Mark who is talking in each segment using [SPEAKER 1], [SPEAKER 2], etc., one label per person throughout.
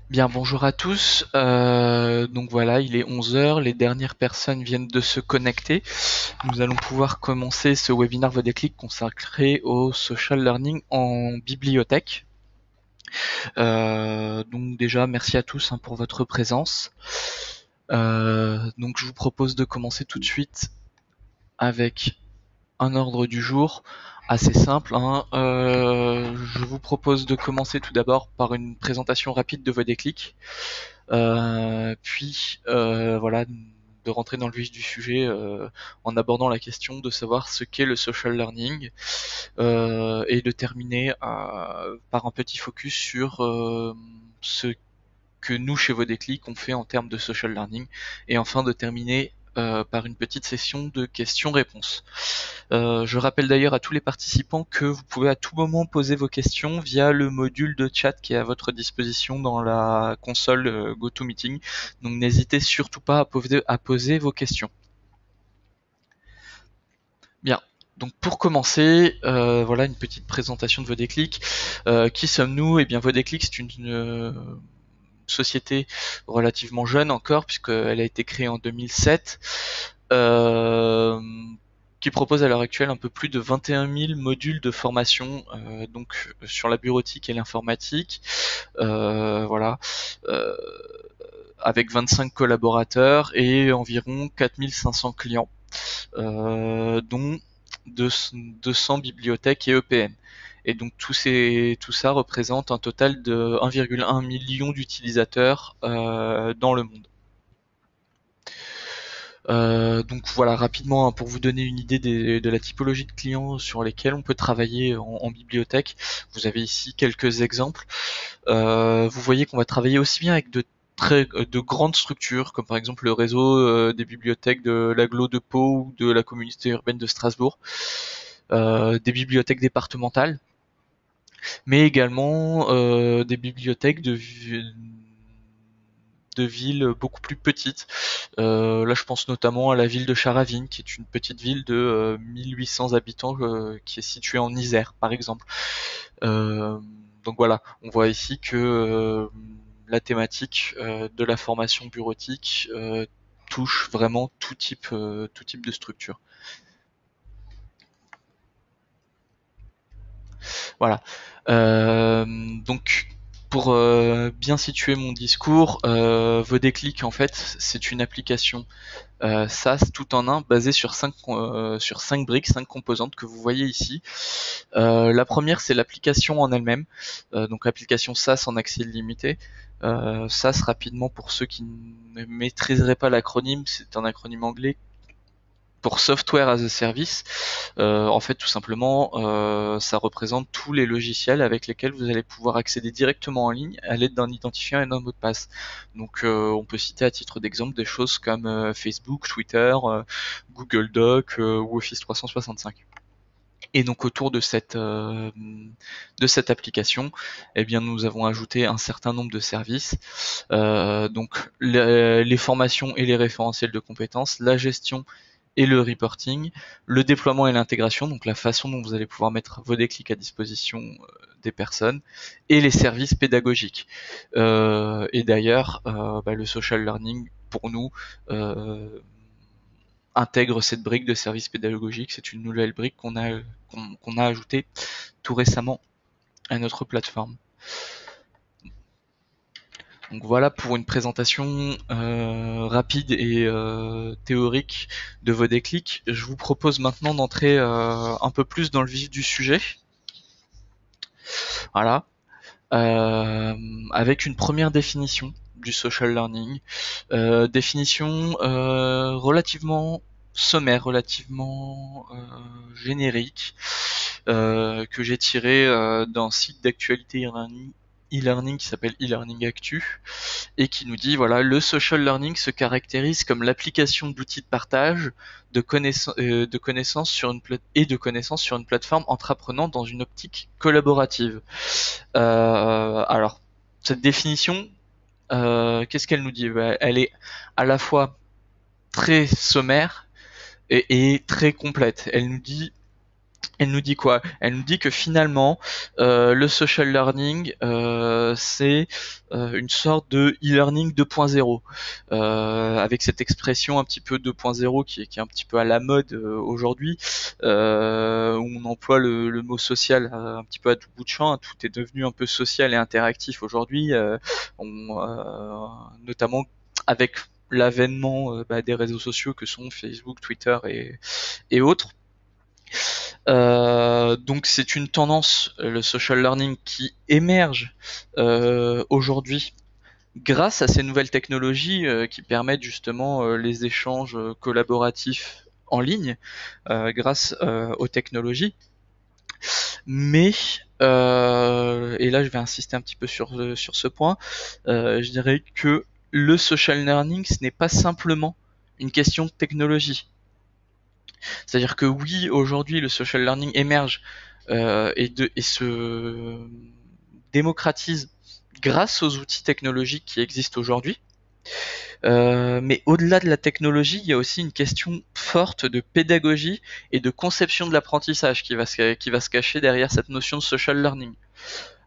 [SPEAKER 1] Bien, bonjour à tous. Donc voilà, il est 11 heures, les dernières personnes viennent de se connecter. Nous allons pouvoir commencer ce webinaire Vodéclic consacré au social learning en bibliothèque. Donc déjà, merci à tous pour votre présence. Donc je vous propose de commencer tout de suite avec un ordre du jour assez simple. Je vous propose de commencer tout d'abord par une présentation rapide de Vodéclic. Puis voilà, de rentrer dans le vif du sujet en abordant la question de savoir ce qu'est le social learning et de terminer par un petit focus sur ce que nous chez Vodéclic on fait en termes de social learning et enfin de terminer par une petite session de questions-réponses. Je rappelle d'ailleurs à tous les participants que vous pouvez à tout moment poser vos questions via le module de chat qui est à votre disposition dans la console GoToMeeting. Donc n'hésitez surtout pas à poser vos questions. Bien. Donc pour commencer, voilà une petite présentation de Vodéclic. Qui sommes-nous? Eh bien Vodéclic c'est une société relativement jeune encore puisqu'elle a été créée en 2007. Euh, qui propose à l'heure actuelle un peu plus de 21 000 modules de formation donc sur la bureautique et l'informatique, voilà, euh, avec 25 collaborateurs et environ 4500 clients, dont 200 bibliothèques et EPN. Et donc tout ça représente un total de 1,1 million d'utilisateurs dans le monde. Donc voilà, rapidement, pour vous donner une idée de la typologie de clients sur lesquels on peut travailler en bibliothèque, vous avez ici quelques exemples. Vous voyez qu'on va travailler aussi bien avec de grandes structures, comme par exemple le réseau des bibliothèques de l'agglo de Pau ou de la communauté urbaine de Strasbourg, des bibliothèques départementales, mais également des bibliothèques de villes beaucoup plus petites. Là, je pense notamment à la ville de Charavine, qui est une petite ville de 1800 habitants qui est située en Isère, par exemple. Euh, donc voilà, on voit ici que la thématique de la formation bureautique touche vraiment tout type de structure. Voilà. Donc pour bien situer mon discours, Vodéclic en fait c'est une application SaaS tout en un basée sur cinq briques, cinq composantes que vous voyez ici. La première c'est l'application en elle-même, donc l'application SaaS en accès illimité. SaaS rapidement pour ceux qui ne maîtriseraient pas l'acronyme, c'est un acronyme anglais pour Software as a Service. En fait, tout simplement, ça représente tous les logiciels avec lesquels vous allez pouvoir accéder directement en ligne à l'aide d'un identifiant et d'un mot de passe. Donc, on peut citer à titre d'exemple des choses comme Facebook, Twitter, Google Doc ou Office 365. Et donc autour de cette application, eh bien nous avons ajouté un certain nombre de services, donc les formations et les référentiels de compétences, la gestion et le reporting, le déploiement et l'intégration, donc la façon dont vous allez pouvoir mettre vos déclics à disposition des personnes, et les services pédagogiques. Et d'ailleurs, le social learning, pour nous, intègre cette brique de services pédagogiques. C'est une nouvelle brique qu'on a ajoutée tout récemment à notre plateforme. Donc voilà pour une présentation rapide et théorique de vos déclics. Je vous propose maintenant d'entrer un peu plus dans le vif du sujet. Voilà. Avec une première définition du social learning. Définition relativement sommaire, relativement générique, que j'ai tiré d'un site d'actualité e-learning qui s'appelle e-learning actu et qui nous dit voilà, le social learning se caractérise comme l'application d'outils de partage de connaissances sur une plateforme entre apprenants dans une optique collaborative. Alors cette définition, qu'est-ce qu'elle nous dit? Elle est à la fois très sommaire et très complète. Elle nous dit Elle nous dit quoi? Elle nous dit que finalement, le social learning, c'est une sorte de e-learning 2.0, avec cette expression un petit peu 2.0 qui est un petit peu à la mode aujourd'hui, où on emploie le mot social un petit peu à tout bout de champ. Tout est devenu un peu social et interactif aujourd'hui, notamment avec l'avènement des réseaux sociaux que sont Facebook, Twitter et autres. Donc c'est une tendance, le social learning, qui émerge aujourd'hui grâce à ces nouvelles technologies qui permettent justement les échanges collaboratifs en ligne grâce aux technologies. Mais et là je vais insister un petit peu sur ce point, je dirais que le social learning, ce n'est pas simplement une question de technologie. C'est-à-dire que oui, aujourd'hui, le social learning émerge et se démocratise grâce aux outils technologiques qui existent aujourd'hui. Mais au-delà de la technologie, il y a aussi une question forte de pédagogie et de conception de l'apprentissage qui va se cacher derrière cette notion de social learning.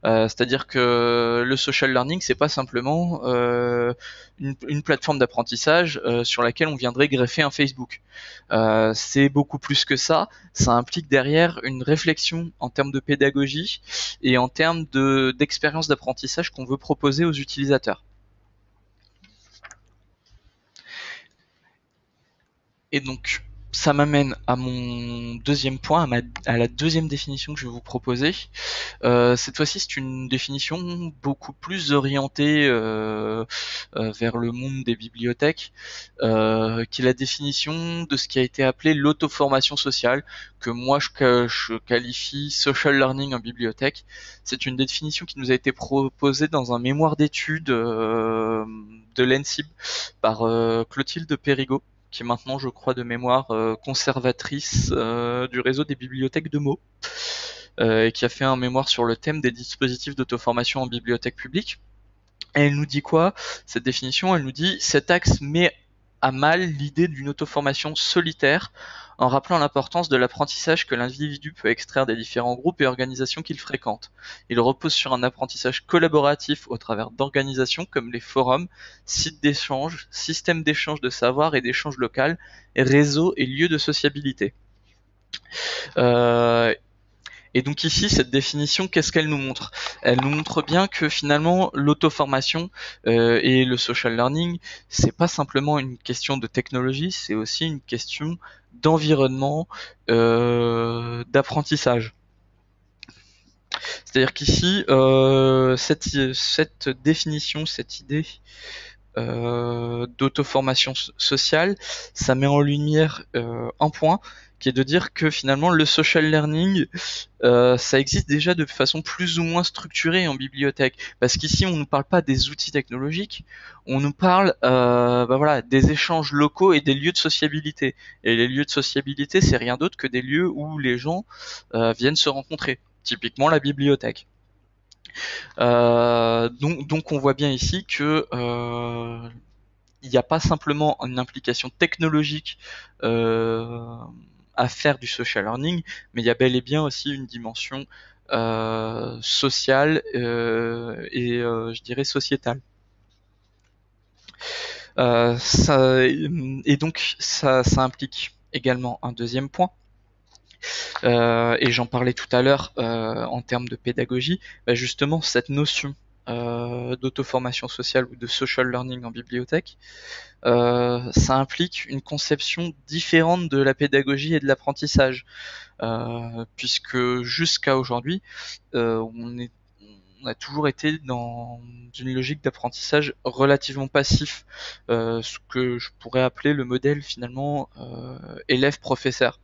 [SPEAKER 1] C'est-à-dire que le social learning, c'est pas simplement une plateforme d'apprentissage sur laquelle on viendrait greffer un Facebook. C'est beaucoup plus que ça. Ça implique derrière une réflexion en termes de pédagogie et en termes d'expérience d'apprentissage qu'on veut proposer aux utilisateurs. Et donc, ça m'amène à mon deuxième point, à la deuxième définition que je vais vous proposer. Cette fois-ci, c'est une définition beaucoup plus orientée vers le monde des bibliothèques, qui est la définition de ce qui a été appelé l'auto-formation sociale, que moi je qualifie social learning en bibliothèque. C'est une définition qui nous a été proposée dans un mémoire d'études de l'ENSIB par Clotilde Périgot, qui est maintenant, je crois, de mémoire conservatrice du réseau des bibliothèques de Meaux, et qui a fait un mémoire sur le thème des dispositifs d'auto-formation en bibliothèque publique. Et elle nous dit quoi, cette définition? Elle nous dit: cet axe met à mal l'idée d'une auto-formation solitaire, en rappelant l'importance de l'apprentissage que l'individu peut extraire des différents groupes et organisations qu'il fréquente. Il repose sur un apprentissage collaboratif au travers d'organisations comme les forums, sites d'échange, systèmes d'échange de savoir et d'échange local, réseaux et lieux de sociabilité. Euh, et donc ici, cette définition, qu'est-ce qu'elle nous montre? Elle nous montre bien que finalement, l'auto-formation et le social learning, c'est pas simplement une question de technologie, c'est aussi une question d'environnement, d'apprentissage. C'est-à-dire qu'ici, cette définition, cette idée d'auto-formation sociale, ça met en lumière un point, qui est de dire que finalement le social learning, ça existe déjà de façon plus ou moins structurée en bibliothèque. Parce qu'ici, on ne nous parle pas des outils technologiques, on nous parle voilà, des échanges locaux et des lieux de sociabilité. Et les lieux de sociabilité, c'est rien d'autre que des lieux où les gens viennent se rencontrer. Typiquement la bibliothèque. Donc on voit bien ici que il n'y a pas simplement une implication technologique à faire du social learning, mais il y a bel et bien aussi une dimension sociale et je dirais sociétale. Et donc ça implique également un deuxième point, et j'en parlais tout à l'heure en termes de pédagogie, justement cette notion d'auto-formation sociale ou de social learning en bibliothèque, ça implique une conception différente de la pédagogie et de l'apprentissage, puisque jusqu'à aujourd'hui, on a toujours été dans une logique d'apprentissage relativement passif, ce que je pourrais appeler le modèle finalement élève-professeur.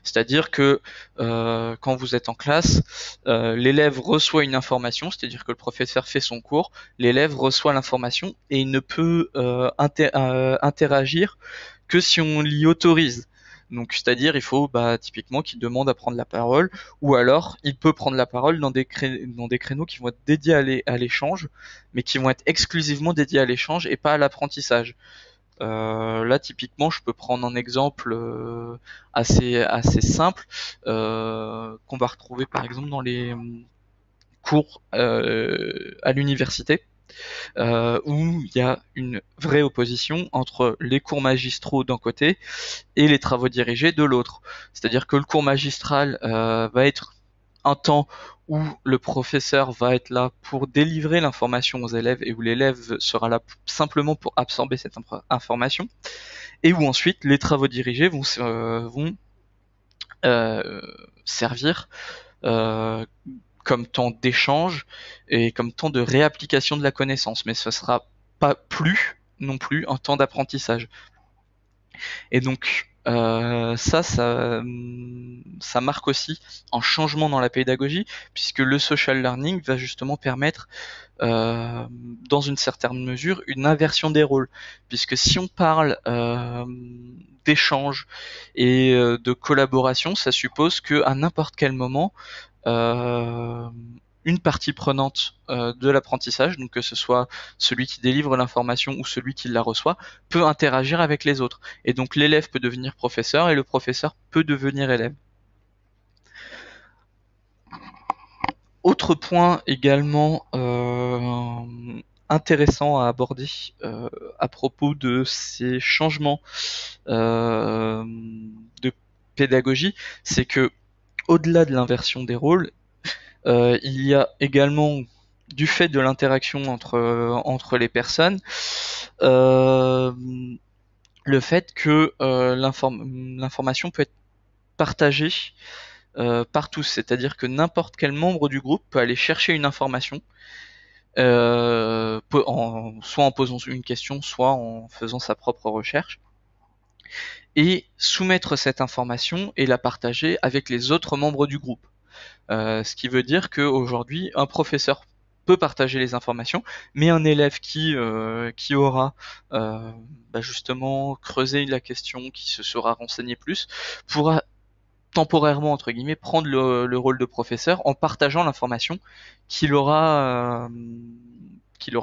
[SPEAKER 1] C'est-à-dire que quand vous êtes en classe, l'élève reçoit une information, c'est-à-dire que le professeur fait son cours, l'élève reçoit l'information et il ne peut interagir que si on l'y autorise. Donc, c'est-à-dire, il faut typiquement qu'il demande à prendre la parole, ou alors il peut prendre la parole dans des créneaux qui vont être dédiés à l'échange, mais qui vont être exclusivement dédiés à l'échange et pas à l'apprentissage. Là, typiquement, je peux prendre un exemple assez simple qu'on va retrouver par exemple dans les cours à l'université, où il y a une vraie opposition entre les cours magistraux d'un côté et les travaux dirigés de l'autre. C'est-à-dire que le cours magistral va être un temps où le professeur va être là pour délivrer l'information aux élèves et où l'élève sera là simplement pour absorber cette information, et où ensuite les travaux dirigés vont servir euh, comme temps d'échange et comme temps de réapplication de la connaissance, mais ce sera pas plus non plus un temps d'apprentissage. Et donc ça marque aussi un changement dans la pédagogie, puisque le social learning va justement permettre, dans une certaine mesure, une inversion des rôles. Puisque si on parle d'échange et de collaboration, ça suppose qu'à n'importe quel moment, euh, une partie prenante de l'apprentissage, donc que ce soit celui qui délivre l'information ou celui qui la reçoit, peut interagir avec les autres. Et donc l'élève peut devenir professeur et le professeur peut devenir élève. Autre point également intéressant à aborder à propos de ces changements de pédagogie, c'est que au-delà de l'inversion des rôles, il y a également, du fait de l'interaction entre les personnes, euh, le fait que l'information peut être partagée par tous. C'est-à-dire que n'importe quel membre du groupe peut aller chercher une information, soit en posant une question, soit en faisant sa propre recherche, et soumettre cette information et la partager avec les autres membres du groupe. Ce qui veut dire qu'aujourd'hui, un professeur peut partager les informations, mais un élève qui aura justement creusé la question, qui se sera renseigné plus, pourra temporairement, entre guillemets, prendre le rôle de professeur en partageant l'information qu'il aura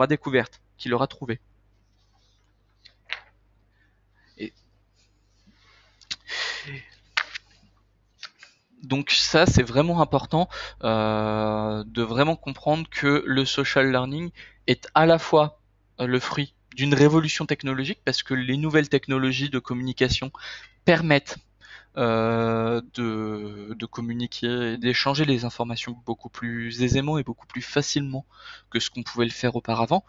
[SPEAKER 1] découverte, qu'il aura trouvée. Et donc ça, c'est vraiment important de vraiment comprendre que le social learning est à la fois le fruit d'une révolution technologique, parce que les nouvelles technologies de communication permettent de communiquer et d'échanger les informations beaucoup plus aisément et beaucoup plus facilement que ce qu'on pouvait le faire auparavant,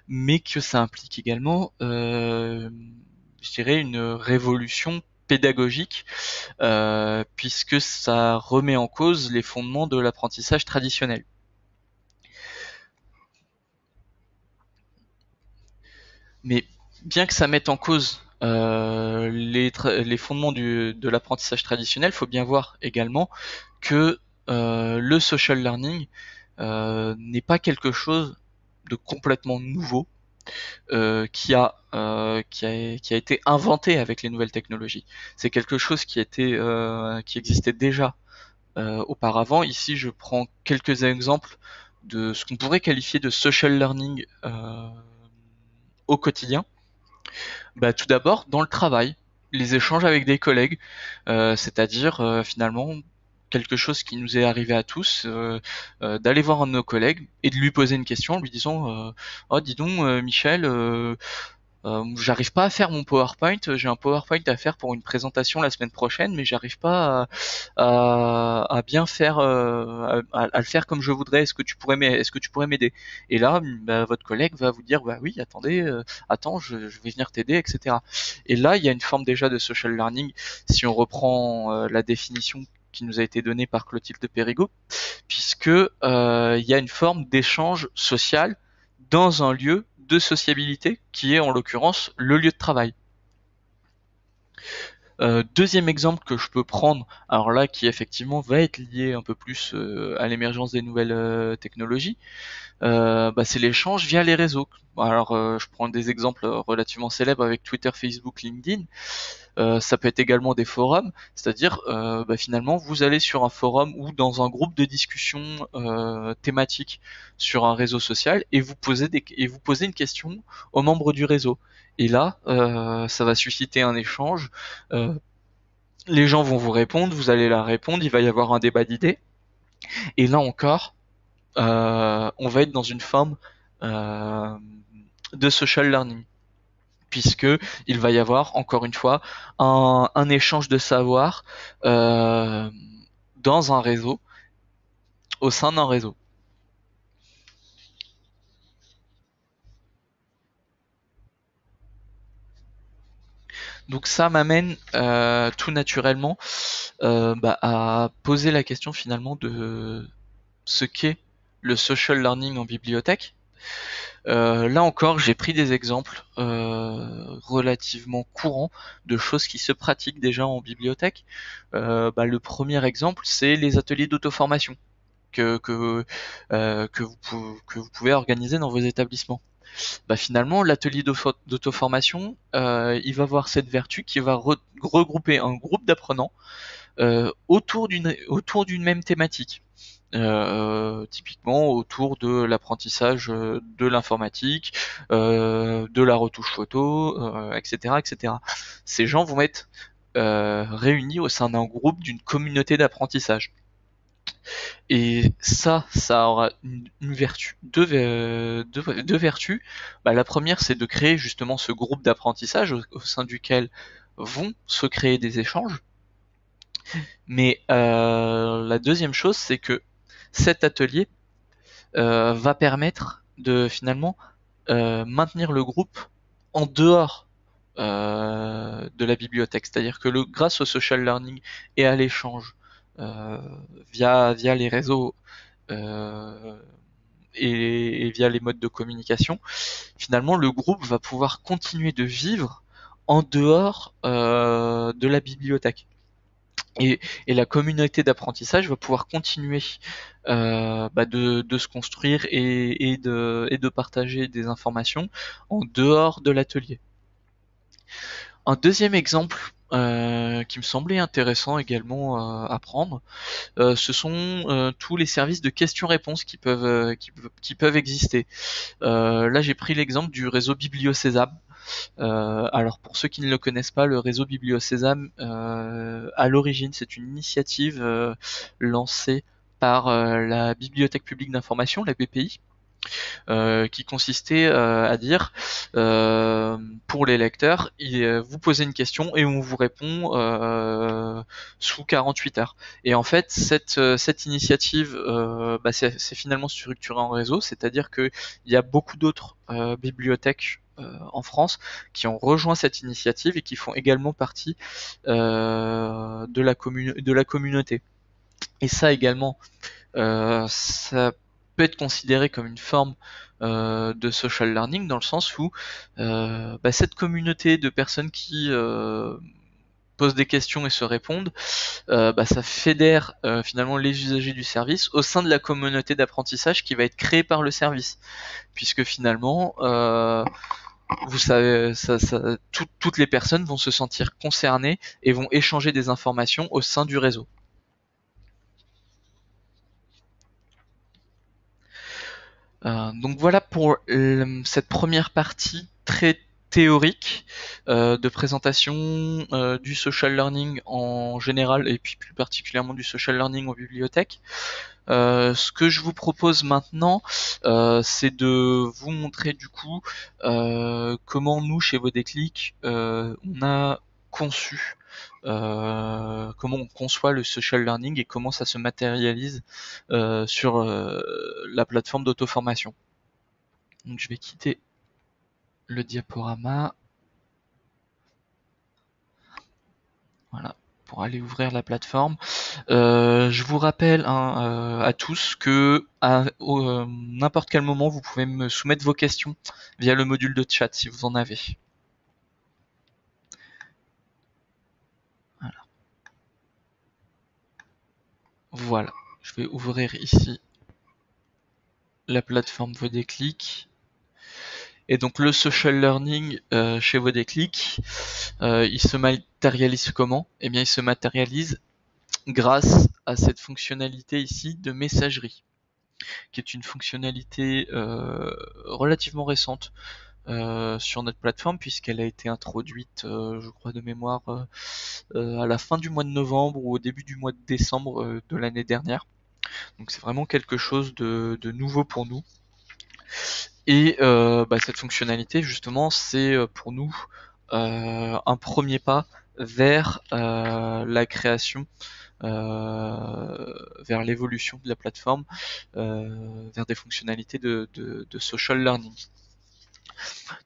[SPEAKER 1] mais que ça implique également, je dirais, une révolution pédagogique, puisque ça remet en cause les fondements de l'apprentissage traditionnel. Mais bien que ça mette en cause les fondements de l'apprentissage traditionnel, il faut bien voir également que le social learning n'est pas quelque chose de complètement nouveau, qui a été inventé avec les nouvelles technologies. C'est quelque chose qui existait déjà auparavant. Ici, je prends quelques exemples de ce qu'on pourrait qualifier de social learning au quotidien. Tout d'abord, dans le travail, les échanges avec des collègues, c'est-à-dire finalement quelque chose qui nous est arrivé à tous, d'aller voir un de nos collègues et de lui poser une question en lui disant oh dis donc Michel, j'arrive pas à faire mon PowerPoint, j'ai un PowerPoint à faire pour une présentation la semaine prochaine, mais j'arrive pas à bien faire, à le faire comme je voudrais. Est-ce que tu pourrais m'aider? Et là, votre collègue va vous dire, bah oui, attendez, attends, je vais venir t'aider, etc. Et là, il y a une forme déjà de social learning, si on reprend la définition qui nous a été donnée par Clotilde Périgot, puisque il y a une forme d'échange social dans un lieu de sociabilité qui est en l'occurrence le lieu de travail. Deuxième exemple que je peux prendre, alors là qui effectivement va être lié un peu plus à l'émergence des nouvelles technologies, c'est l'échange via les réseaux. Alors je prends des exemples relativement célèbres avec Twitter, Facebook, LinkedIn. Ça peut être également des forums, c'est-à-dire finalement vous allez sur un forum ou dans un groupe de discussion thématique sur un réseau social et vous posez une question aux membres du réseau. Et là, ça va susciter un échange. euh, les gens vont vous répondre, vous allez la répondre, il va y avoir un débat d'idées. Et là encore, on va être dans une forme euh, de social learning, puisque il va y avoir encore une fois un échange de savoir euh, dans un réseau, au sein d'un réseau. Donc ça m'amène tout naturellement à poser la question finalement de ce qu'est le social learning en bibliothèque. Là encore, j'ai pris des exemples relativement courants de choses qui se pratiquent déjà en bibliothèque. Le premier exemple, c'est les ateliers d'auto-formation que vous pouvez organiser dans vos établissements. Finalement, l'atelier d'auto-formation, il va avoir cette vertu qui va regrouper un groupe d'apprenants autour d'une même thématique. Typiquement autour de l'apprentissage de l'informatique, de la retouche photo, etc., etc. Ces gens vont être réunis au sein d'un groupe, d'une communauté d'apprentissage. Et ça aura une vertu, deux vertus. La première, c'est de créer justement ce groupe d'apprentissage au sein duquel vont se créer des échanges. Mais la deuxième chose, c'est que cet atelier va permettre de finalement maintenir le groupe en dehors de la bibliothèque. C'est-à-dire que grâce au social learning et à l'échange euh, via les réseaux euh, et via les modes de communication, finalement le groupe va pouvoir continuer de vivre en dehors de la bibliothèque. Et, et la communauté d'apprentissage va pouvoir continuer de se construire et de partager des informations en dehors de l'atelier. Un deuxième exemple qui me semblait intéressant également à prendre, ce sont tous les services de questions-réponses qui peuvent exister. Là, j'ai pris l'exemple du réseau BiblioSésame. Alors pour ceux qui ne le connaissent pas, le réseau BiblioSésame, à l'origine, c'est une initiative lancée par la Bibliothèque publique d'information, la BPI, qui consistait à dire pour les lecteurs, vous posez une question et on vous répond sous 48 heures. Et en fait, cette initiative, c'est finalement structuré en réseau, c'est-à-dire qu'il y a beaucoup d'autres bibliothèques en France qui ont rejoint cette initiative et qui font également partie de la communauté. Et ça également, ça peut être considéré comme une forme de social learning dans le sens où cette communauté de personnes qui posent des questions et se répondent, ça fédère finalement les usagers du service au sein de la communauté d'apprentissage qui va être créée par le service, puisque finalement vous savez, toutes les personnes vont se sentir concernées et vont échanger des informations au sein du réseau. Donc voilà pour cette première partie très théorique de présentation du social learning en général et puis plus particulièrement du social learning en bibliothèque. Ce que je vous propose maintenant, c'est de vous montrer du coup comment nous, chez Vodéclic, on a conçu, comment on conçoit le social learning et comment ça se matérialise sur la plateforme d'auto-formation. Donc je vais quitter le diaporama. Voilà, pour aller ouvrir la plateforme. Je vous rappelle à tous que à n'importe quel moment, vous pouvez me soumettre vos questions via le module de chat si vous en avez. Voilà. Voilà. Je vais ouvrir ici la plateforme Vodéclic. Et donc le social learning chez Vodéclic, il se matérialise comment? Eh bien il se matérialise grâce à cette fonctionnalité ici de messagerie, qui est une fonctionnalité relativement récente sur notre plateforme, puisqu'elle a été introduite, je crois de mémoire, à la fin du mois de novembre ou au début du mois de décembre de l'année dernière. Donc c'est vraiment quelque chose de nouveau pour nous. Et cette fonctionnalité, justement, c'est pour nous un premier pas vers la création, vers l'évolution de la plateforme, vers des fonctionnalités de social learning.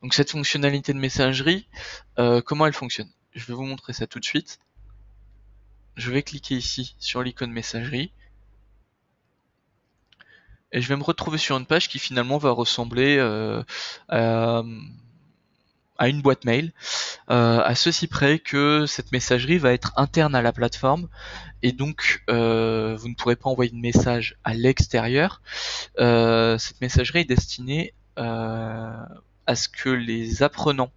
[SPEAKER 1] Donc cette fonctionnalité de messagerie, comment elle fonctionne? Je vais vous montrer ça tout de suite. Je vais cliquer ici sur l'icône messagerie. Et je vais me retrouver sur une page qui finalement va ressembler à une boîte mail, à ceci près que cette messagerie va être interne à la plateforme et donc vous ne pourrez pas envoyer de message à l'extérieur. Cette messagerie est destinée à ce que les apprenants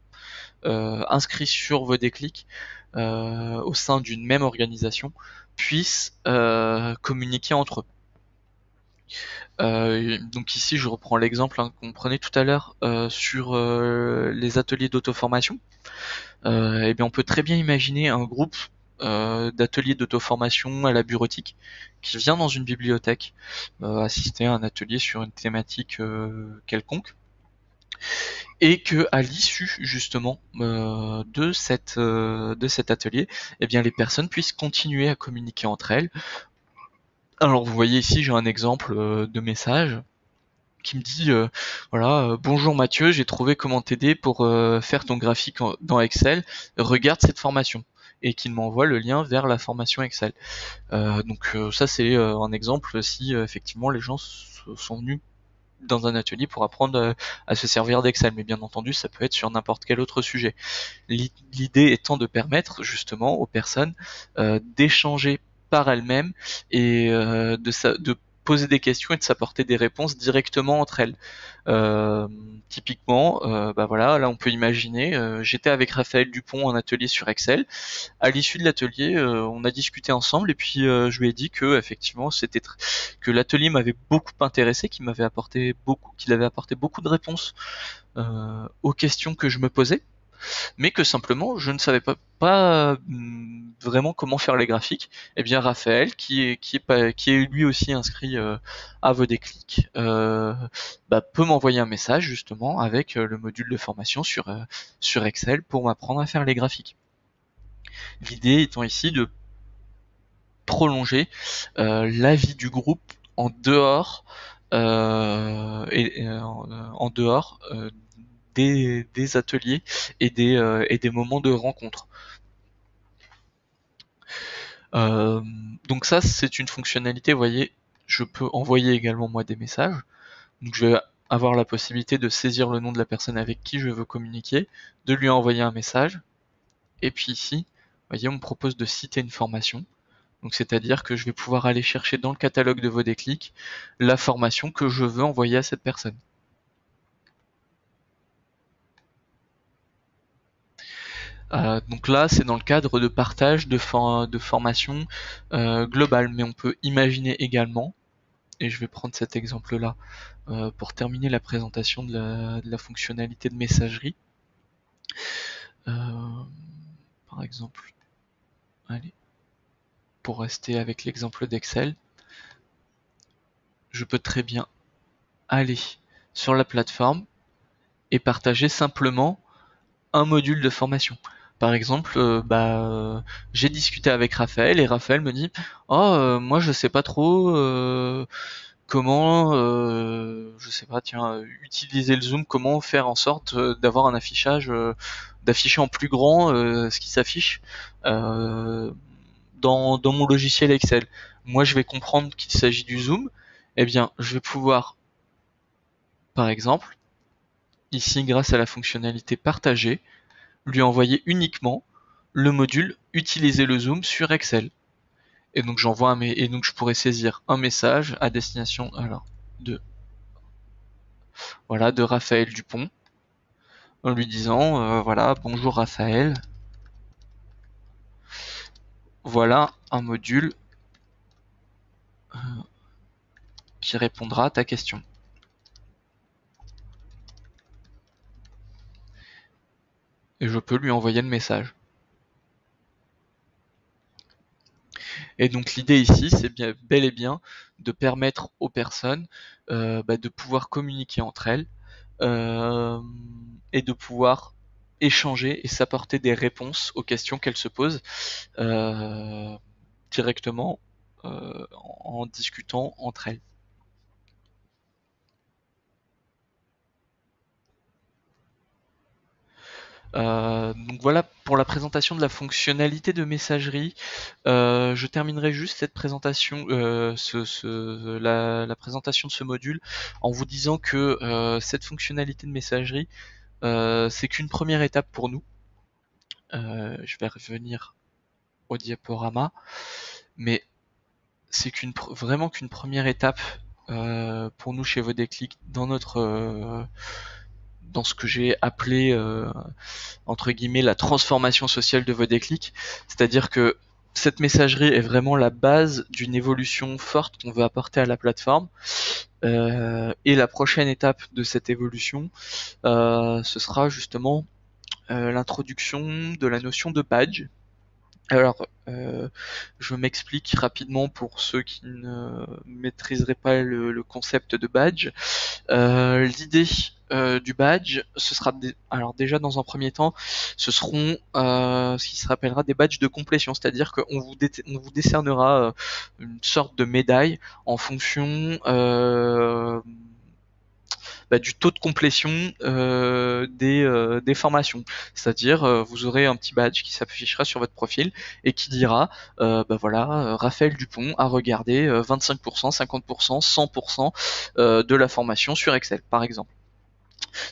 [SPEAKER 1] inscrits sur vos déclics au sein d'une même organisation puissent communiquer entre eux. Donc ici je reprends l'exemple qu'on prenait tout à l'heure sur les ateliers d'auto-formation. Eh bien on peut très bien imaginer un groupe d'ateliers d'auto-formation à la bureautique qui vient dans une bibliothèque assister à un atelier sur une thématique quelconque, et que à l'issue justement de cet atelier, eh bien les personnes puissent continuer à communiquer entre elles. Alors vous voyez ici j'ai un exemple de message qui me dit voilà, bonjour Mathieu, j'ai trouvé comment t'aider pour faire ton graphique dans Excel, regarde cette formation, et qu'il m'envoie le lien vers la formation Excel. Donc ça c'est un exemple si effectivement les gens sont venus dans un atelier pour apprendre à se servir d'Excel, mais bien entendu ça peut être sur n'importe quel autre sujet. L'idée étant de permettre justement aux personnes d'échanger par elles-mêmes et de poser des questions et de s'apporter des réponses directement entre elles. Typiquement, voilà, là on peut imaginer, j'étais avec Raphaël Dupont en atelier sur Excel. À l'issue de l'atelier, on a discuté ensemble et puis je lui ai dit que effectivement que l'atelier m'avait beaucoup intéressé, qu'il avait apporté beaucoup de réponses aux questions que je me posais, mais que simplement je ne savais pas vraiment comment faire les graphiques. Et bien Raphaël, qui est lui aussi inscrit à vos déclics, peut m'envoyer un message justement avec le module de formation sur Excel pour m'apprendre à faire les graphiques. L'idée étant ici de prolonger la vie du groupe en dehors en dehors des ateliers et des moments de rencontre. Donc ça c'est une fonctionnalité, vous voyez, je peux envoyer également moi des messages. Donc je vais avoir la possibilité de saisir le nom de la personne avec qui je veux communiquer, de lui envoyer un message. Et puis ici, vous voyez, on me propose de citer une formation. Donc c'est-à-dire que je vais pouvoir aller chercher dans le catalogue de vos déclics la formation que je veux envoyer à cette personne. Donc là, c'est dans le cadre de partage de formation globale, mais on peut imaginer également, et je vais prendre cet exemple-là pour terminer la présentation de la fonctionnalité de messagerie. Par exemple, allez, pour rester avec l'exemple d'Excel, je peux très bien aller sur la plateforme et partager simplement un module de formation. Par exemple, j'ai discuté avec Raphaël et Raphaël me dit moi je sais pas trop comment je sais pas utiliser le zoom, comment faire en sorte d'avoir un affichage d'afficher en plus grand ce qui s'affiche dans mon logiciel Excel. Moi je vais comprendre qu'il s'agit du zoom, eh bien je vais pouvoir par exemple ici grâce à la fonctionnalité partagée lui envoyer uniquement le module utiliser le zoom sur Excel. Et donc et donc je pourrais saisir un message à destination de Raphaël Dupont en lui disant voilà, bonjour Raphaël, voilà un module qui répondra à ta question. Et je peux lui envoyer le message. Et donc l'idée ici, c'est bien, bel et bien de permettre aux personnes de pouvoir communiquer entre elles et de pouvoir échanger et s'apporter des réponses aux questions qu'elles se posent directement en discutant entre elles. Donc voilà pour la présentation de la fonctionnalité de messagerie. Je terminerai juste cette présentation, la présentation de ce module en vous disant que cette fonctionnalité de messagerie, c'est qu'une première étape pour nous. Je vais revenir au diaporama, mais c'est vraiment qu'une première étape pour nous chez Vodéclic dans dans ce que j'ai appelé entre guillemets la transformation sociale de Vodéclic, c'est-à-dire que cette messagerie est vraiment la base d'une évolution forte qu'on veut apporter à la plateforme. Et la prochaine étape de cette évolution, ce sera justement l'introduction de la notion de badge. Alors, je m'explique rapidement pour ceux qui ne maîtriseraient pas le concept de badge. L'idée du badge, ce sera alors déjà dans un premier temps, ce seront ce qui se rappellera des badges de complétion, c'est-à-dire qu'on vous décernera une sorte de médaille en fonction du taux de complétion des formations. C'est-à-dire, vous aurez un petit badge qui s'affichera sur votre profil et qui dira, voilà, Raphaël Dupont a regardé 25%, 50%, 100% de la formation sur Excel, par exemple.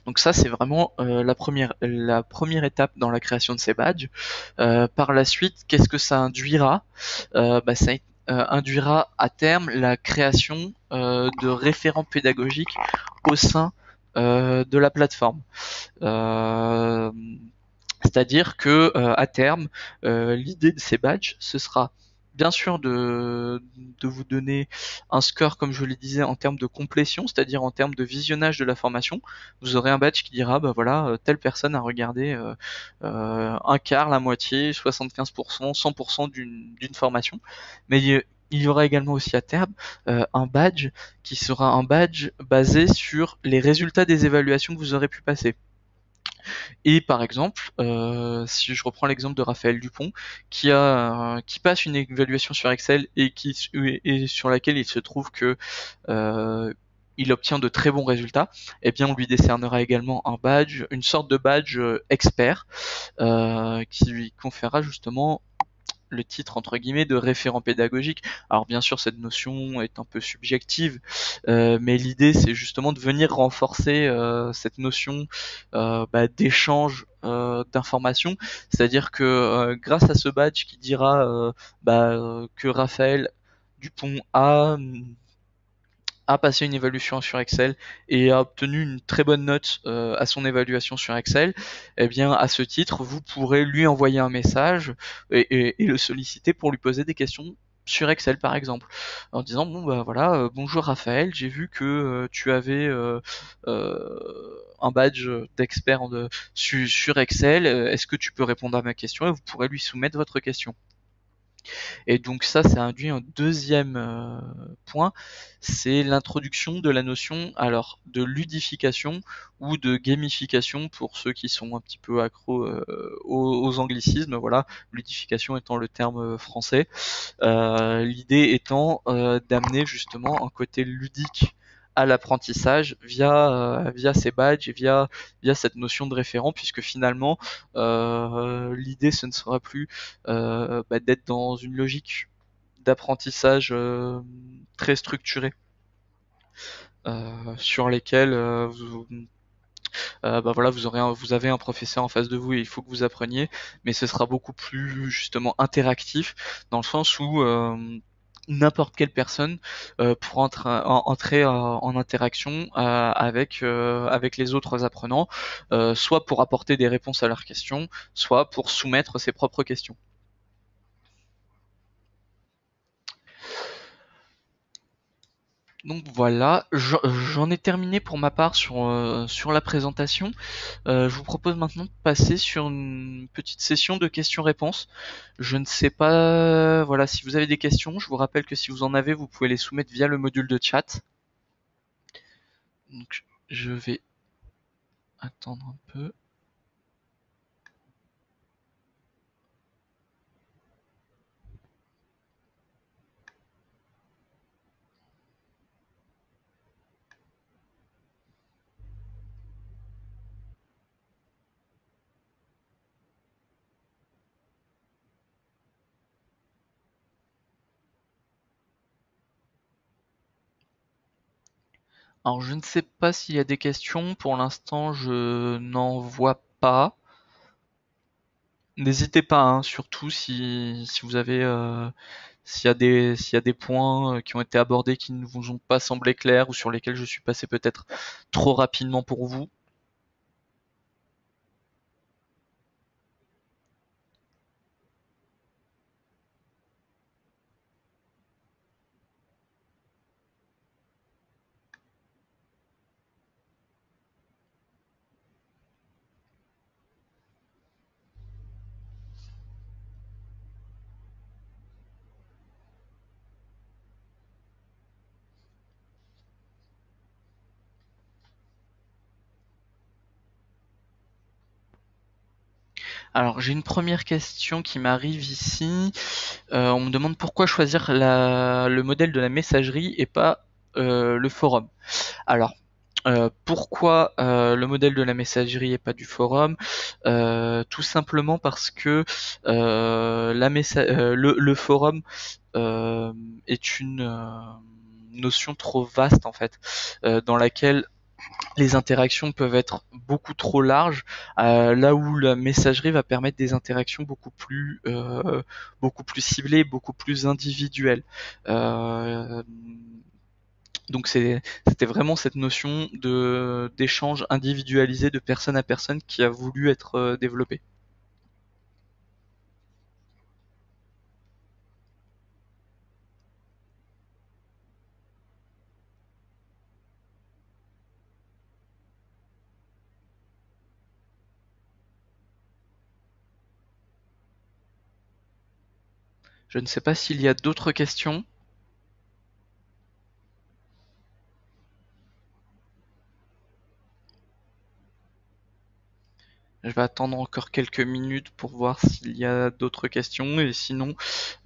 [SPEAKER 1] Donc ça, c'est vraiment la première étape dans la création de ces badges. Par la suite, qu'est-ce que ça induira Ça induira à terme la création de référents pédagogiques au sein de la plateforme. Euh, C'est-à-dire que à terme, l'idée de ces badges, ce sera bien sûr de vous donner un score, comme je le disais, en termes de complétion, c'est-à-dire en termes de visionnage de la formation. Vous aurez un badge qui dira, bah voilà, telle personne a regardé un quart, la moitié, 75%, 100% d'une formation. Mais il y aura également aussi à terme un badge qui sera un badge basé sur les résultats des évaluations que vous aurez pu passer. Et par exemple, si je reprends l'exemple de Raphaël Dupont, qui passe une évaluation sur Excel et sur laquelle il se trouve que il obtient de très bons résultats, eh bien on lui décernera également un badge, une sorte de badge expert, qui lui conférera justement le titre entre guillemets de référent pédagogique. Alors bien sûr cette notion est un peu subjective, mais l'idée c'est justement de venir renforcer cette notion d'échange d'informations, c'est-à-dire que grâce à ce badge qui dira que Raphaël Dupont a passé une évaluation sur Excel et a obtenu une très bonne note à son évaluation sur Excel, eh bien à ce titre, vous pourrez lui envoyer un message et le solliciter pour lui poser des questions sur Excel par exemple, en disant bon bah voilà, bonjour Raphaël, j'ai vu que tu avais un badge d'expert sur Excel, est-ce que tu peux répondre à ma question et vous pourrez lui soumettre votre question. Et donc ça induit un deuxième point, c'est l'introduction de la notion alors de ludification ou de gamification pour ceux qui sont un petit peu accros aux anglicismes. Voilà, ludification étant le terme français. L'idée étant d'amener justement un côté ludique à l'apprentissage via ces badges et via cette notion de référent, puisque finalement l'idée ce ne sera plus d'être dans une logique d'apprentissage très structurée sur lesquels voilà, vous avez un professeur en face de vous et il faut que vous appreniez, mais ce sera beaucoup plus justement interactif dans le sens où n'importe quelle personne pour entrer en interaction avec les autres apprenants, soit pour apporter des réponses à leurs questions, soit pour soumettre ses propres questions. Donc voilà, j'en ai terminé pour ma part sur la présentation. Je vous propose maintenant de passer sur une petite session de questions-réponses. Je ne sais pas, voilà, si vous avez des questions, je vous rappelle que si vous en avez, vous pouvez les soumettre via le module de chat. Donc je vais attendre un peu. Alors je ne sais pas s'il y a des questions, pour l'instant je n'en vois pas. N'hésitez pas, hein, surtout si vous avez s'il y a des points qui ont été abordés qui ne vous ont pas semblé clairs ou sur lesquels je suis passé peut-être trop rapidement pour vous. Alors j'ai une première question qui m'arrive ici. On me demande pourquoi choisir le modèle de la messagerie et pas le forum. Alors pourquoi le modèle de la messagerie et pas du forum? Tout simplement parce que le forum est une notion trop vaste en fait, dans laquelle les interactions peuvent être beaucoup trop larges, là où la messagerie va permettre des interactions beaucoup plus ciblées, beaucoup plus individuelles. Euh, donc c'était vraiment cette notion de d'échange individualisé de personne à personne qui a voulu être développée. Je ne sais pas s'il y a d'autres questions. Je vais attendre encore quelques minutes pour voir s'il y a d'autres questions et sinon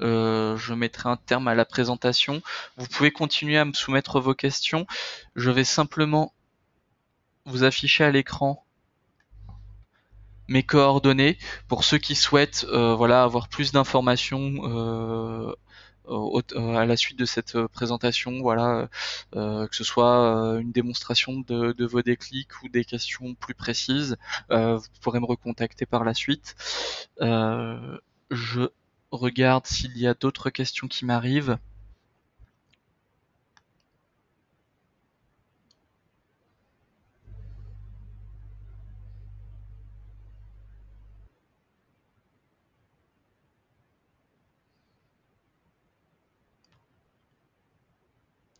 [SPEAKER 1] je mettrai un terme à la présentation. Vous pouvez continuer à me soumettre vos questions. Je vais simplement vous afficher à l'écran mes coordonnées pour ceux qui souhaitent voilà, avoir plus d'informations à la suite de cette présentation, voilà, que ce soit une démonstration de vos déclics ou des questions plus précises, vous pourrez me recontacter par la suite. Je regarde s'il y a d'autres questions qui m'arrivent.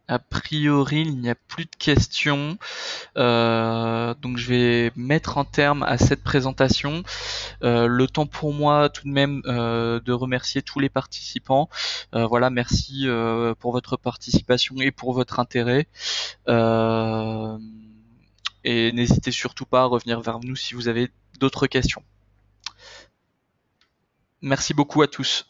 [SPEAKER 1] A priori, il n'y a plus de questions. Donc je vais mettre un terme à cette présentation. Le temps pour moi tout de même de remercier tous les participants. Voilà, merci pour votre participation et pour votre intérêt. Euh, et n'hésitez surtout pas à revenir vers nous si vous avez d'autres questions. Merci beaucoup à tous.